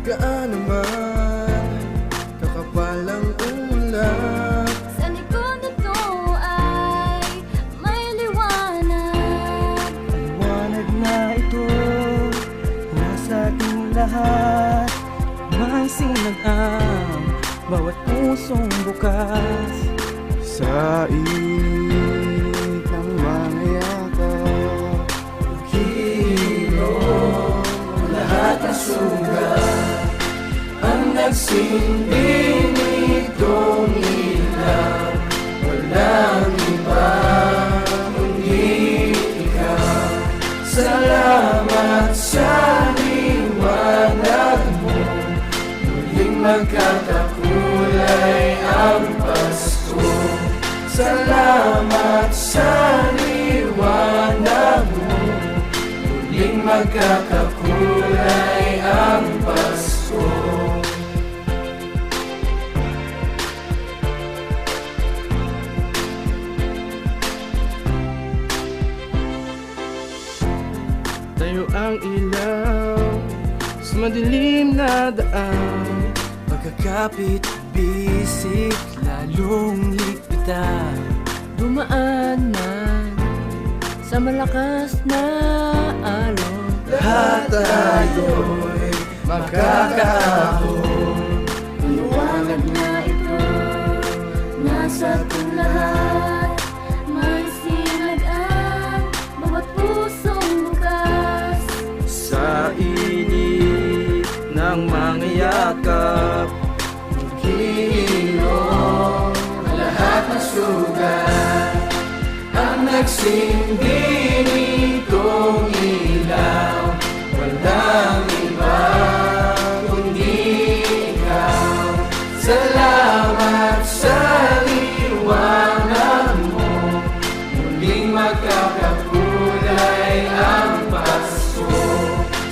Gaano man kakapal ang ulap, sa likod nito ay may liwanag. Liwanag na ito, nasa ating lahat. May sinag ang bawat pusong bukas. sa init ng mga yakap, Hilo, lahat ng sugat ang nagsindi nitong ilaw. Walang iba kundi ikaw. Salamat sa liwanag mo, muling magkakakulay ang Pasko. Salamat sa liwanag mo, muling magkakakulay ang Pasko. tayo ang ilaw sa madilim na daan. Pagkakapit bisik, lalong higpitan. Dumaan man sa malakas na alon. Lahat tayo'y magkakaahon. Liwanag na ito, nasa ating lahat. May sinag ang bawat pusong bukas. Sa init ng mga yakap, hilo, lahat ng sugat ang nagsindi nitong ilaw. Walang iba kundi ikaw. Salamat sa liwanag mo, muling magkakakulay ang Pasko.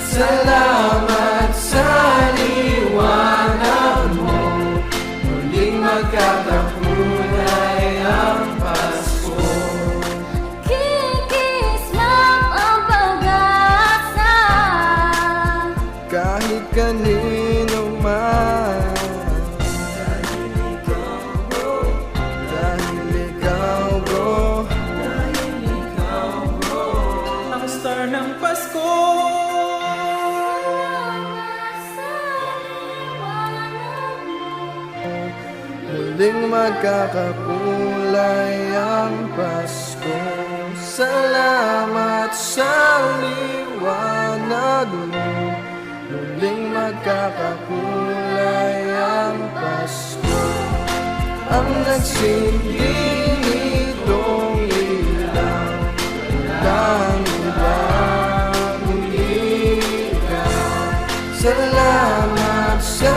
Salamat sa liwanag mo, muling magkakakulay ang Pasko. Kikislap ang pag-asa. Kahit kanino man, dahil ikaw bro, Ang star ng Pasko. muling magkakakulay ang Pasko. Salamat sa liwanag mo, muling magkakakulay ang Pasko. Ang nagsindi nitong ilaw, walang iba kundi ikaw. Salamat sa